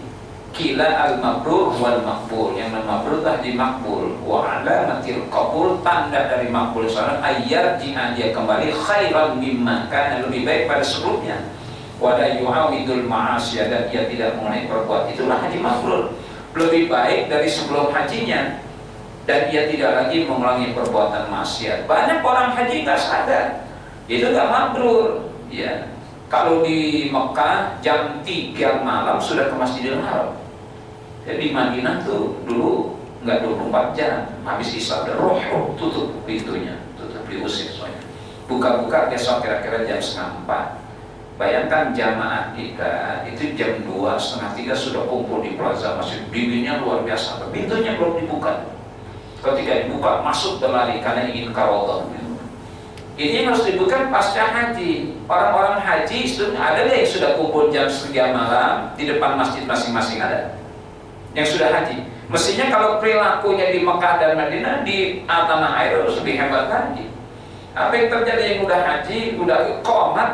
kila al-mabrur wal makbul, yang mabrur tadi makbul, wa alamatil qabul, tanda dari makbul salat ayyar jika dia kembali khairan mimma kana, lebih baik pada sebelumnya. Wala yu'awidul ma'asiyah, dan dia tidak mengenai perbuatan, itulah haji mabrur, lebih baik dari sebelum hajinya, dan dia tidak lagi mengulangi perbuatan maksiat. Banyak orang haji nggak sadar, itu nggak mabrur. Ya, kalau di Mekah jam 3 malam sudah ke Masjidil Haram. Jadi Madinah tuh dulu nggak 24 jam, habis isya udah roh tutup pintunya, tutup, diusir soalnya. Buka-buka besok kira-kira jam 2:30. Bayangkan jamaah kita itu jam 2, 2:30 sudah kumpul di plaza masjid, dinginnya luar biasa, pintunya belum dibuka. Ketika dibuka masuk berlari karena ingin karodah. Ini harus dibuka pasca haji. Orang-orang haji itu ada yang sudah kumpul jam 3 malam di depan masjid masing-masing, ada yang sudah haji. Mestinya kalau perilakunya di Mekah dan Madinah, di tanah air harus lebih hebat lagi. Apa yang terjadi? Yang udah haji, udah qomat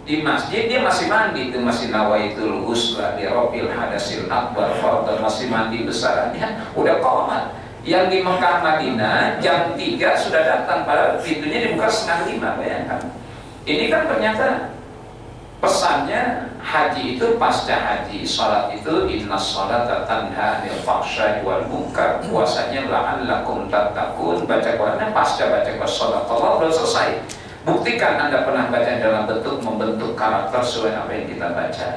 di masjid, dia masih mandi, itu masih nawaitul ghusla di robil hadasil akbar fardhu, masih mandi besarannya, udah qomat. Yang di Mekah Madinah jam 3 sudah datang, padahal pintunya dibuka 4:30. Bayangkan. Ini kan ternyata pesannya haji itu pasca haji. Salat itu innas salata tanha 'anil fahsya'i wal munkar. Puasanya la'allakum tattaqun. Baca Qur'annya pasca baca salat. Allah belum selesai. Buktikan Anda pernah baca dalam bentuk membentuk karakter sesuai apa yang kita baca.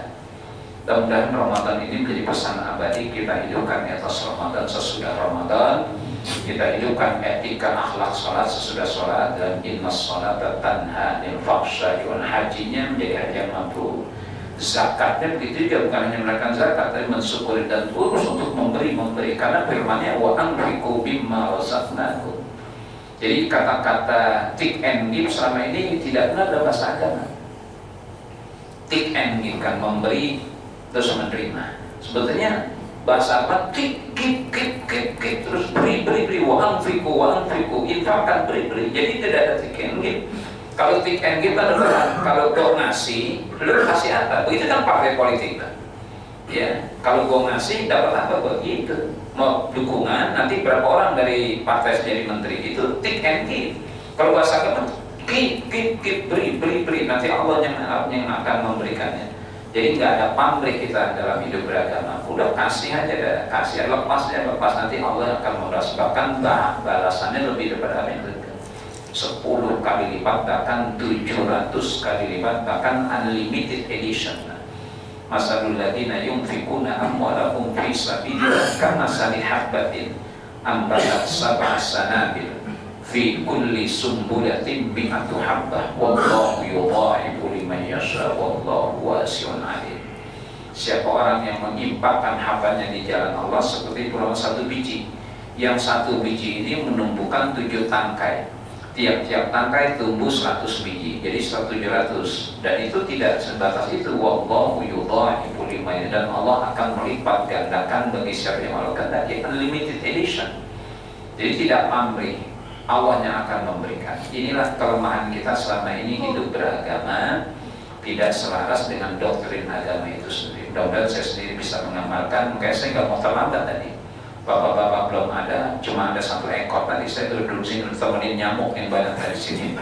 Mudah-mudahan Ramadan ini menjadi pesan abadi. Kita hidupkan etos Ramadan sesudah Ramadan. Kita hidupkan etika akhlak salat sesudah salat. Dan innas salata tanha 'anil fahsya'i wal, hajinya menjadi haji yang mabrur. Zakatnya begitu juga, bukan hanya menaikkan zakat, tapi mensyukuri dan terus untuk memberi. Karena firman-Nya wa anfiqu mimma razaqnakum. Jadi kata-kata take and give selama ini tidak benar dalam bahasa agama. Take and give kan memberi terus menerima. Sebetulnya bahasa apa? Give terus beri, wa anfiqu, infakkan, beri. Jadi tidak ada take and give. Kalau take and give kan kalau donasi, lu kasih apa? Begitu kan partai politik kan. Ya, kalau gua ngasih dapat apa? Begitu. Mau dukungan, nanti berapa orang dari partai jadi menteri, itu take and give. Kalau bahasa agama, give, beri, nanti Allah yang akan memberikannya. Jadi nggak ada pamrih kita dalam hidup beragama. Udah kasih aja, kasih, lepas, nanti Allah akan membalas. Bahkan balasannya lebih daripada apa yang itu. 10 kali lipat, bahkan 700 kali lipat, bahkan unlimited edition. Masalul ladina yunfikuna amwalahum fi sabilillah kamasali habbatin ambatat sab'a sanabil fi kulli sumbulatin mi'atu habbah wallahu yudha'ifu liman yasha wallahu wasi'un 'alim. Siapa orang yang mengimpakkan hartanya di jalan Allah seperti peluang satu biji, yang satu biji ini menumbuhkan 7 tangkai. Tiap-tiap tangkai tumbuh 100 biji, jadi 700. Dan itu tidak sebatas itu, wallahu yudha'ifu liman, dan Allah akan melipat gandakan bagi siapa yang Allah kehendaki. Unlimited edition. Jadi tidak pamrih, Allah yang akan memberikan. Inilah kelemahan kita selama ini hidup beragama, tidak selaras dengan doktrin agama itu sendiri. Mudah-mudahan saya sendiri bisa mengamalkan. Makanya saya nggak mau terlambat tadi. Bapak-bapak belum ada, cuma ada 1 ekor tadi. Saya duduk sini temenin nyamuk yang banyak dari sini.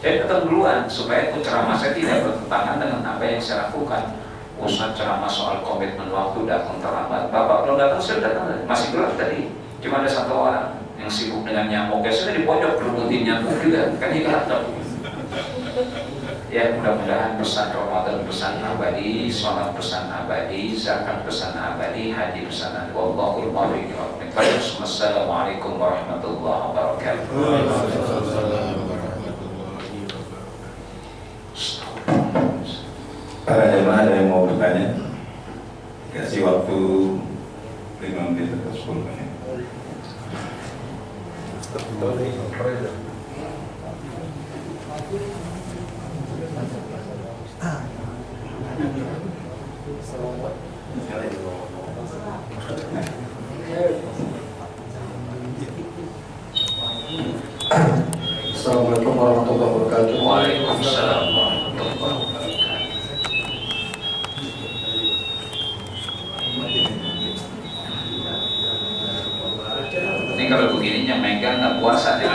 Jadi datang duluan supaya ceramah saya tidak bertentangan dengan apa yang saya lakukan. Ustaz ceramah soal komitmen waktu datang terlambat. Bapak belum datang, saya datang masih gelap tadi. Cuma ada 1 orang yang sibuk dengan nyamuk. Ya saya di pojok berebutin nyamuk juga, kan ini gelap. Ya, mudah-mudahan pesan Ramadan pesan abadi, sholat pesan abadi, zakat pesan abadi, haji pesan abadi. Wallahul muwaffiq. Wassalamualaikum warahmatullahi wabarakatuh. Para jemaah ada yang mau bertanya, kasih waktu 5 menit atau 10 menit. warahmatullahi wabarakatuh. Waalaikumsalam warahmatullahi wabarakatuh. Ini kalau begini yang megang nggak puasa deh.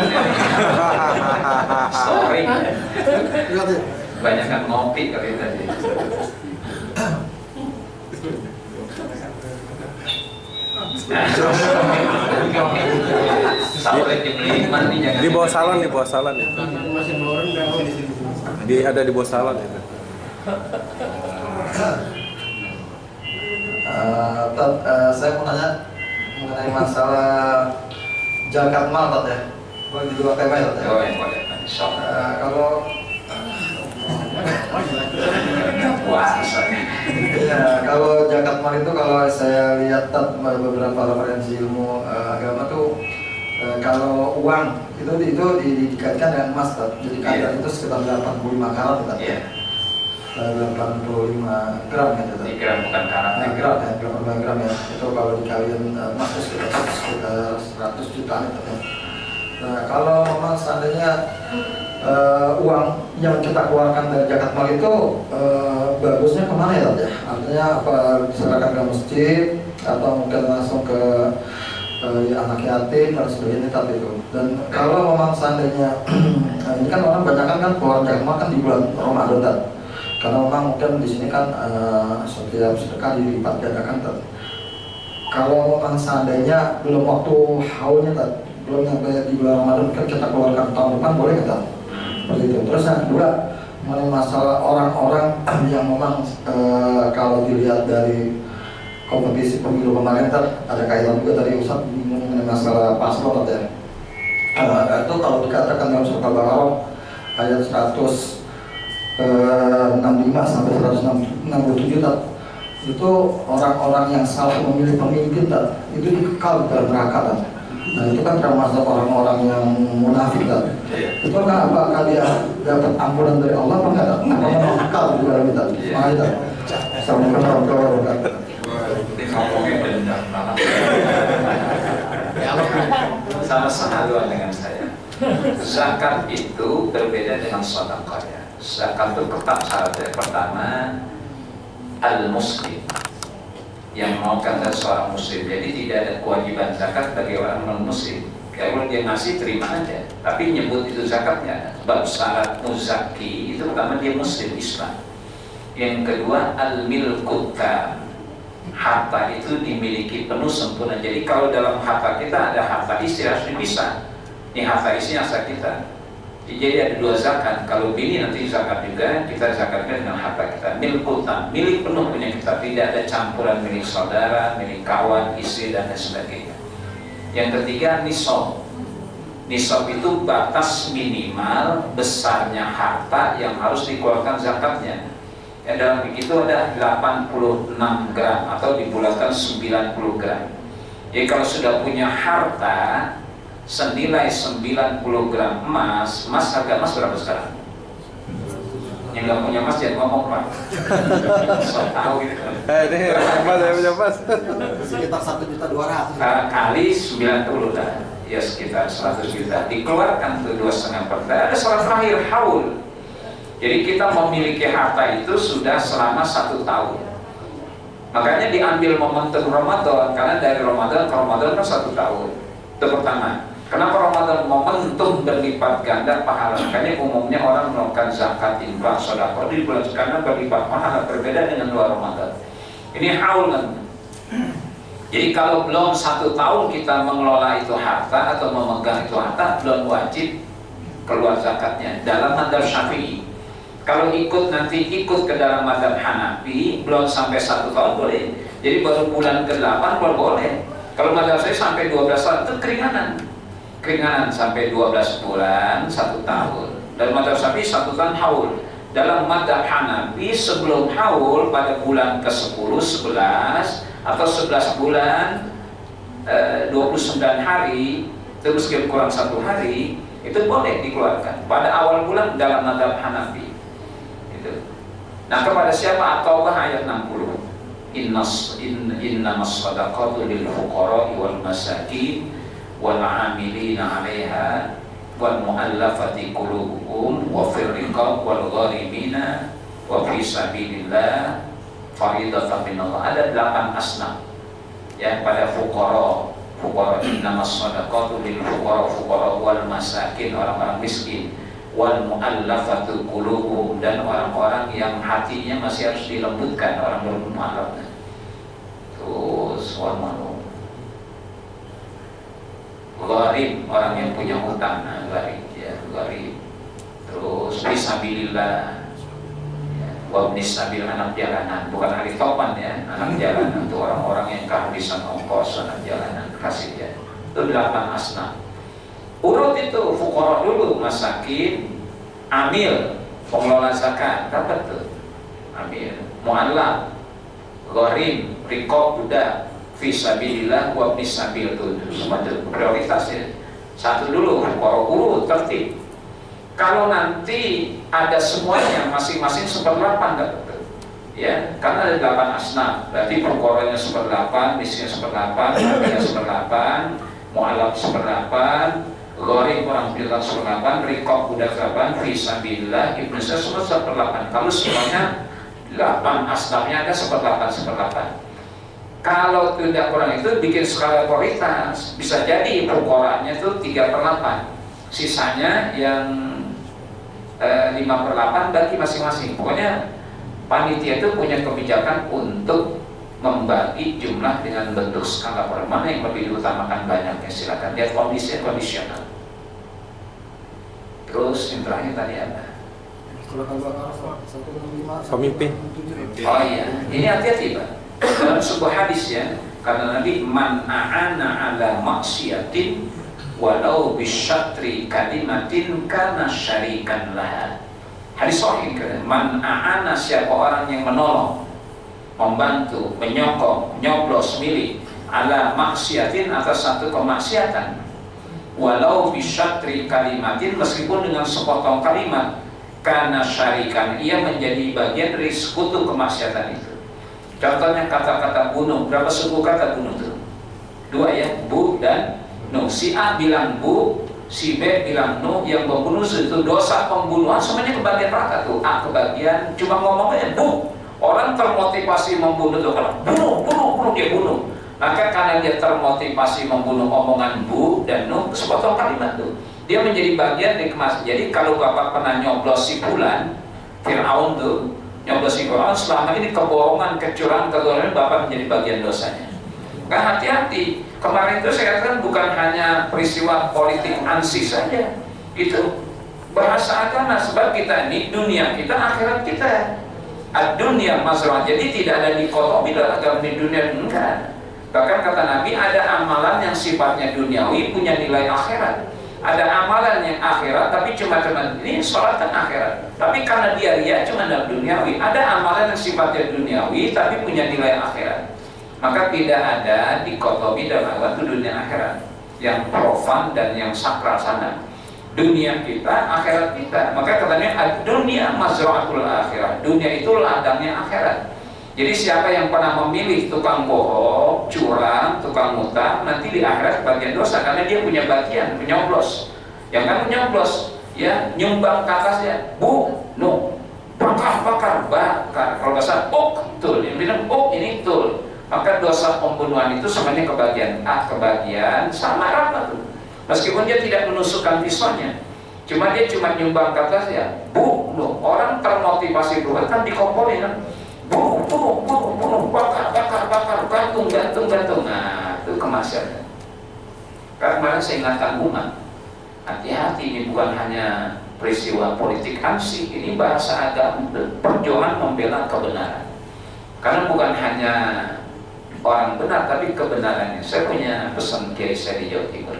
Sorry. Banyak kan ngopi kali tadi. Sahurnya jam 5 nih jangan. Di bawah salon, di bawah salon ya. Ada di bawah salon itu. Saya mau nanya mengenai masalah zakat mal, Tat ya. Boleh di dua tema ya, Tat ya. Oh, yang boleh. Kalau puasa. ya, kalau zakat mal itu kalau saya lihat Tat beberapa referensi ilmu agama tuh kalau uang itu dikaitkan dengan emas, Tat. Jadi kadar itu sekitar 85 karat, Tat. Iya. 85 gram ya, Tat. Gram bukan karat. Gram ya, 85 gram ya. Itu kalau dikaliin emas itu sekitar 100 juta ya, Tat. Nah, kalau memang seandainya uang yang kita keluarkan dari zakat mal itu bagusnya kemana ya, Tat ya? Artinya apa, diserahkan ke masjid atau mungkin langsung ke anak yatim dan sebagainya, Tat itu. Dan kalau memang seandainya ini kan orang banyak kan keluar zakat mal kan di bulan Ramadan, Tat. Karena memang mungkin di sini kan setiap sedekah dilipat gandakan, Tat. Kalau memang seandainya belum waktu haulnya, Tat, belum sampai di bulan Ramadan kan kita keluarkan tahun depan, boleh nggak, Tat? Seperti itu. Terus yang kedua mengenai masalah orang-orang yang memang kalau dilihat dari kompetisi pemilu kemarin, Tat, ada kaitan juga tadi Ustaz mengenai masalah paslon, Tat ya. Itu kalau dikatakan dalam surah Al-Baqarah ayat 165 sampai 167, Tat, itu orang-orang yang salah memilih pemimpin, Tat, itu dikekal dalam neraka, Tat. Nah itu kan termasuk orang-orang yang munafik, Tat. Itu kan apakah dia dapat ampunan dari Allah apa enggak, Tat? Apa memang kekal di dalam kita? Makanya, Tat. Assalamualaikum warahmatullahi wabarakatuh. Ini ngomongnya benar banget. Sama sehaluan dengan saya. Zakat itu berbeda dengan sedekah ya. Zakat itu tetap syaratnya pertama al-muslim, yang mau kata seorang muslim. Jadi tidak ada kewajiban zakat bagi orang non-muslim. Kalau dia ngasih terima aja, tapi nyebut itu zakatnya. Sebab syarat muzaki itu pertama dia muslim Islam. Yang kedua al-milkut tam, harta itu dimiliki penuh sempurna. Jadi kalau dalam harta kita ada harta istri harus dipisah. Ini harta istri asal kita. Jadi ada dua zakat. Kalau bini nanti zakat juga, kita zakatkan dengan harta kita. Milkut tam, milik penuh punya kita. Tidak ada campuran milik saudara, milik kawan, istri dan lain sebagainya. Yang ketiga nisab. Nisab itu batas minimal besarnya harta yang harus dikeluarkan zakatnya. Ya, dalam begitu ada 86 gram atau dibulatkan 90 gram. Jadi kalau sudah punya harta senilai 90 gram emas, harga emas berapa sekarang? Yang nggak punya emas jangan ngomong, Pak. So tahu gitu. Ini emas, saya punya emas. Sekitar 1.200.000 kali 90 lah, ya sekitar 100 juta. Dikeluarkan tuh 2,5%. Ada syarat terakhir haul. Jadi kita memiliki harta itu sudah selama 1 tahun. Makanya diambil momentum Ramadan, karena dari Ramadan ke Ramadan kan 1 tahun. Itu pertama. Kenapa Ramadan momentum berlipat ganda pahala? Makanya umumnya orang melakukan zakat, infak, sedekah di bulan karena berlipat pahala, berbeda dengan luar Ramadan. Ini haul kan. Jadi kalau belum 1 tahun kita mengelola itu harta atau memegang itu harta, belum wajib keluar zakatnya. Dalam mazhab Syafi'i, kalau ikut ke dalam mazhab Hanafi, belum sampai 1 tahun boleh. Jadi baru bulan ke-8 baru boleh. Kalau mazhab saya sampai 12 tahun itu keringanan sampai 12 bulan 1 tahun. Dalam mazhab Syafi'i 1 tahun haul. Dalam mazhab Hanafi sebelum haul pada bulan ke-10, 11 atau 11 bulan 29 hari, itu meskipun kurang 1 hari, itu boleh dikeluarkan pada awal bulan dalam mazhab Hanafi. Gitu. Nah, kepada siapa? At-Taubah ayat 60. Innamas shadaqatu lil fuqara'i wal masakin wal 'amilina 'alaiha wal mu'allafati qulubuhum wa fir riqab wal gharimina wa fi sabilillah faridatan minallah. Ada 8 asnaf ya pada fuqara innamas shadaqatu lil fuqara wal masakin, orang-orang miskin, wal mu'allafatu qulubuhum, dan orang-orang yang hatinya masih harus dilembutkan, orang bermu'allaf. Terus wal gharib, orang yang punya hutang, gharib ya, gharib. Terus fisabilillah ya, wa sabil, anak jalanan, bukan ahli topan ya, anak jalanan itu orang-orang yang kehabisan ongkos, anak jalanan, kasih ya. Itu 8 asnaf. Urut itu fuqara dulu, masakin, amil, pengelola zakat, dapat tuh. Amil, mu'allaf, gharib, riqab, budak, fisabilillah wa bisabil, itu semua itu prioritas ya. Satu dulu fuqara, urut tertib. Kalau nanti ada semuanya masing-masing 1/8 dapat ya, karena ada 8 asnaf, berarti fuqaranya 1/8, miskin 1/8, amil 1/8, mu'allaf 1/8, gharib orang bilang 1/8, riqab budak 8, fisabilillah ibnu semua 1/8. Kalau semuanya 8 asnafnya ada 1/8. Kalau tidak kurang itu bikin skala prioritas, bisa jadi fuqaranya itu 3/8, sisanya yang 5/8 bagi masing-masing. Pokoknya panitia itu punya kebijakan untuk membagi jumlah dengan bentuk skala prioritas. Mana yang lebih diutamakan banyaknya, silakan lihat kondisi kondisional. Terus yang terakhir tadi apa? Pemimpin. Oh iya, ini hati-hati Pak. Dalam sebuah hadis ya, karena Nabi man a'ana ala maksiatin walau bisyatri kalimatin kana syarikan laha. Hadis sahih kan? Man a'ana, siapa orang yang menolong, membantu, menyokong, nyoblos milik ala maksiatin, atas satu kemaksiatan, walau bisyatri kalimatin, meskipun dengan sepotong kalimat, kana syarikan, ia menjadi bagian dari sekutu kemaksiatan itu. Contohnya kata-kata bunuh, berapa suku kata bunuh itu? 2 ya, bu dan nuh. Si A bilang bu, si B bilang nuh, yang membunuh itu dosa pembunuhan semuanya kebagian neraka tuh. A kebagian, cuma ngomongnya bu. Orang termotivasi membunuh tuh, kalau bunuh dia bunuh. Maka karena dia termotivasi membunuh omongan bu dan nuh, sepotong kalimat tuh, dia menjadi bagian dari kemaksiatan. Jadi kalau Bapak pernah nyoblos si Fulan, Fir'aun tuh nyoblos si Fir'aun, selama ini kebohongan, kecurangan, kezaliman, Bapak menjadi bagian dosanya. Kan hati-hati. Kemarin itu saya katakan bukan hanya peristiwa politik ANSI saja, itu bahasa agama. Sebab kita ini dunia kita, akhirat kita. Ad-dunya mazra'ah. Jadi tidak ada dikotomi dalam agama di dunia, enggak. Bahkan kata Nabi, ada amalan yang sifatnya duniawi punya nilai akhirat. Ada amalan yang akhirat tapi cuma ini sholat kan akhirat, tapi karena dia ria cuma dalam duniawi. Ada amalan yang sifatnya duniawi tapi punya nilai akhirat. Maka tidak ada dikotomi dalam agama itu dunia akhirat, yang profan dan yang sakral sana. Dunia kita, akhirat kita. Maka katanya dunia mazra'atul akhirat. Dunia itu ladangnya akhirat. Jadi siapa yang pernah memilih tukang bohong, curang, tukang ngutang, nanti di akhirat bagian dosa, karena dia punya bagian menyoblos. Yang kan menyoblos, ya nyumbang ke atasnya, bu, no, bakar. Kalau bahasa tul, yang bilang ini tul. Maka dosa pembunuhan itu semuanya kebagian kebagian sama rata tuh. Meskipun dia tidak menusukkan pisaunya, cuma dia cuma nyumbang ke atasnya, bu, no. Orang termotivasi berbuat kan dikompolin kan. Bunuh, bakar, gantung. Nah, itu kemaksiatan. Karena kemarin saya ingatkan umat, hati-hati, ini bukan hanya peristiwa politik ANSI, ini bahasa agama, perjuangan membela kebenaran. Karena bukan hanya orang benar, tapi kebenarannya. Saya punya pesan kiai saya di Jawa Timur.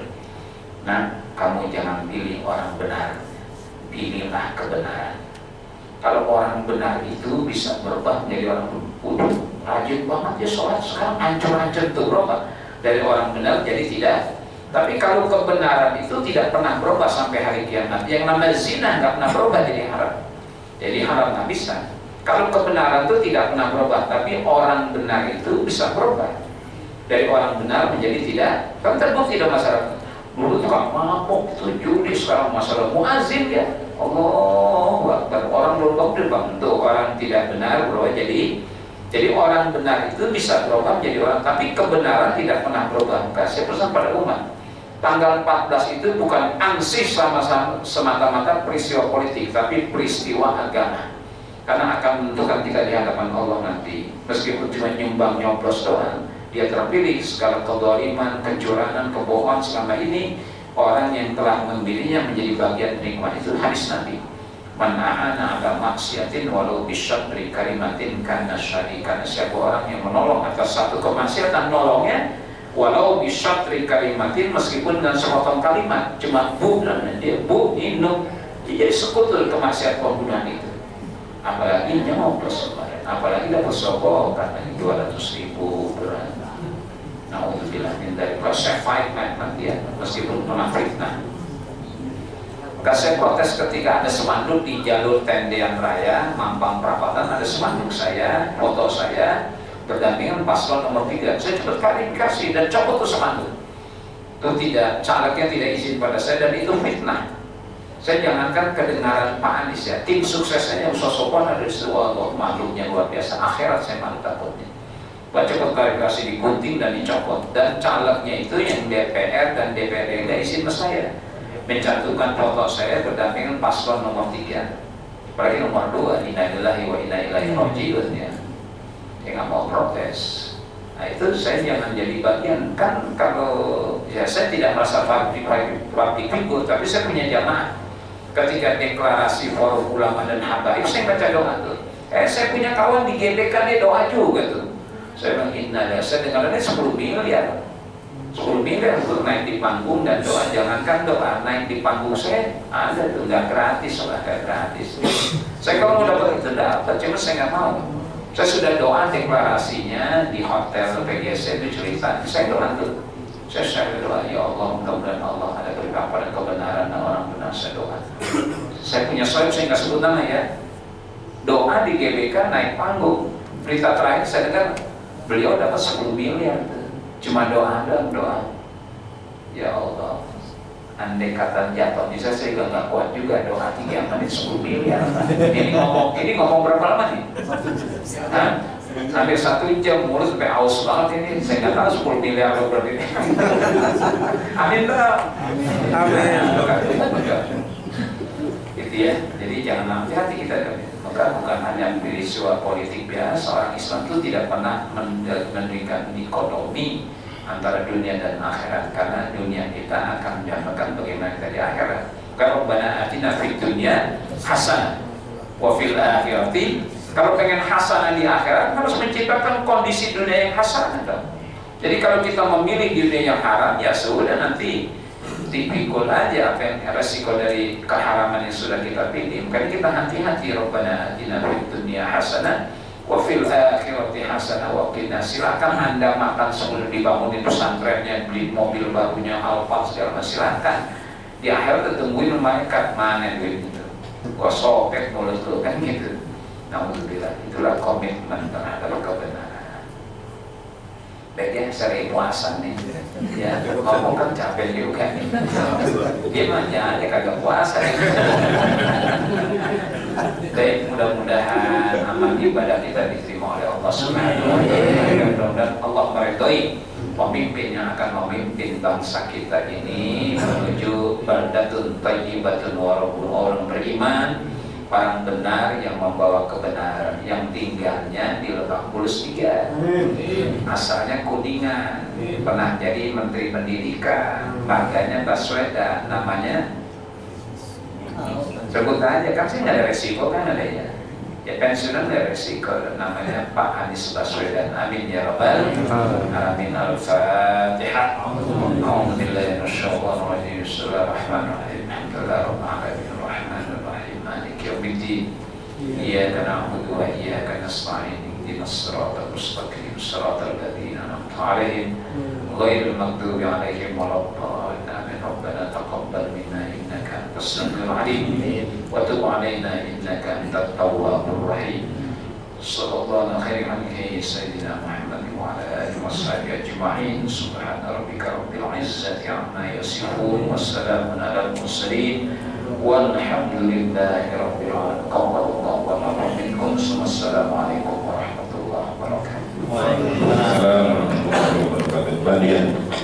Nah, kamu jangan pilih orang benar, pilihlah kebenaran. Kalau orang benar itu bisa berubah menjadi orang bodoh, rajin banget ya sholat, sekarang hancur-hancur tuh berubah dari orang benar jadi tidak. Tapi kalau kebenaran itu tidak pernah berubah sampai hari kiamat, yang namanya zina nggak pernah berubah jadi haram. Jadi haram nggak bisa. Kalau kebenaran itu tidak pernah berubah, tapi orang benar itu bisa berubah dari orang benar menjadi tidak. Kan terbukti dalam masyarakat. Dulu tukang mabok, itu judi, sekarang masalah muazin ya. Allahu Akbar. Orang berubah tuh orang tidak benar berubah jadi orang benar itu bisa berubah jadi orang, tapi kebenaran tidak pernah berubah. Saya pesan pada umat, tanggal 14 itu bukan ansih sama-sama semata-mata peristiwa politik, tapi peristiwa agama. Karena akan menentukan kita di hadapan Allah nanti. Meskipun cuma nyumbang nyoblos doang, dia terpilih. Segala kezaliman, kecurangan, kebohongan selama ini, orang yang telah memilihnya menjadi bagian nikmat itu hadis Nabi. Man a'ana ala maksiatin walau bisyadri kalimatin kana syarikan. Siapa orang yang menolong atas satu kemaksiatan, nolongnya walau bisyadri kalimatin, meskipun dengan sepotong kalimat, cuma bu dan dia bu inuk, jadi sekutu kemaksiatan pembunuhan itu. Apalagi nyoblos, apalagi dapat sogok karena 200.000 berat. Nauzubillah min dzalik. Saya fight dia meskipun pernah fitnah. Maka saya protes ketika ada spanduk di jalur tendean raya Mampang Perapatan, ada spanduk saya, foto saya berdampingan paslon nomor 3. Saya cepat klarifikasi dan copot tuh spanduk. Itu tidak, calegnya tidak izin pada saya dan itu fitnah. Saya jangankan kedengaran Pak Anies ya, tim suksesnya yang sosokan ada di situ, Allah makhluknya luar biasa. Akhirat saya malu takutnya. Baca klarifikasi digunting dan dicopot, dan calegnya itu yang DPR dan DPRD tidak izin ke saya mencantumkan foto saya berdampingan paslon nomor 3, apalagi nomor 2, inna lillahi wa inna ilaihi raji'un ya. Dia nggak mau protes. Nah itu saya jangan jadi bagian. Kan kalau ya saya tidak merasa public figure, tapi saya punya jamaah. Ketika deklarasi forum ulama dan habaib, saya baca doa tuh. Saya punya kawan di GBK, dia doa juga tuh. Saya bilang inna lillahi, saya dengarnya 10 miliar. 10 miliar untuk naik di panggung dan doa. Jangankan doa, naik di panggung saya ada tuh, nggak gratis, nggak gratis. Saya kalau mau dapat itu dapat, cuma saya nggak mau. Saya sudah doa deklarasinya di hotel PGC itu cerita, saya doa tuh. Saya doa, ya Allah, mudah-mudahan Allah ada berkah pada kebenaran dan orang benar. Saya doa. Saya punya soal, saya nggak sebut nama ya. Doa di GBK naik panggung. Berita terakhir saya dengar beliau dapat 10 miliar. Cuma doa dan doa. Ya Allah, andai kata jatuh bisa saya juga nggak kuat juga doa 3 menit 10 miliar. Ini ngomong berapa lama nih? Hampir 1 jam mulus sampai aus banget ini. Saya nggak tahu 10 miliar berarti. Amin dong. Amin. Gitu ya. Jadi jangan hati-hati kita. Maka bukan hanya peristiwa politik biasa. Orang Islam itu tidak pernah mendirikan dikotomi antara dunia dan akhirat, karena dunia kita akan menjadikan bagaimana kita di akhirat. Kalau Rabbana atina fid dunya hasanah wa fil akhirati, kalau pengen hasanah di akhirat harus menciptakan kondisi dunia yang hasanah. Jadi kalau kita memilih dunia yang haram, ya sudah nanti dipikul aja apa yang resiko dari keharaman yang sudah kita pilih. Makanya kita hati-hati. Rabbana atina fid dunya hasanah wa fil akhirati hasanah wa qina. Silakan Anda makan sebelum dibangunin pesantrennya, beli mobil barunya Alphard segala macam, silakan. Di akhirat ditungguin malaikat, mana duit itu? Gua sobek mulut lu kan gitu. Alhamdulillah, itulah komitmen terhadap kebenaran. Baiknya sering puasa nih, ya ngomong kan capek juga nih. Gimana aja kagak puasa. Baik, mudah-mudahan amal ibadah kita diterima oleh Allah Subhanahu wa Ta'ala. Mudah-mudahan Allah meridhai pemimpin yang akan memimpin bangsa kita ini menuju baldatun thayyibatun wa rabbul orang beriman, orang benar yang membawa kebenaran, yang tinggalnya di Lebak Bulus 3, asalnya Kuningan, pernah jadi Menteri Pendidikan, marganya Baswedan, namanya sebut aja, kan sih nggak ada resiko kan adanya. Ya pensiunan nggak ada resiko, namanya Pak Anies Baswedan. Amin ya rabbal alamin. Al-Fatihah. Alhamdulillah. Bismillahirrahmanirrahim. Bismillahirrahmanirrahim. Alhamdulillahirrahmanirrahim. Maliki yaumiddin. Iyyaka na'budu wa iyyaka nasta'in. Ihdinas siratal mustaqim. Siratal ladzina an'amta 'alaihim ghairil maghdubi 'alaihim waladdallin. Amin. Rabbana taqabbal minna innaka antas samiul 'alim wa tub 'alaina innaka antat tawwabur rahim. Sallallahu alaihi wa sallam Sayyidina Muhammad wa ala alihi wa sahbihi ajma'in. Subhana rabbika rabbil izzati amma yasifun wa salamun alal mursalin walhamdulillahi rabbil alamin. Qaballallahu wa minkum. Assalamualaikum warahmatullahi wabarakatuh. Waalaikumsalam warahmatullahi wabarakatuh.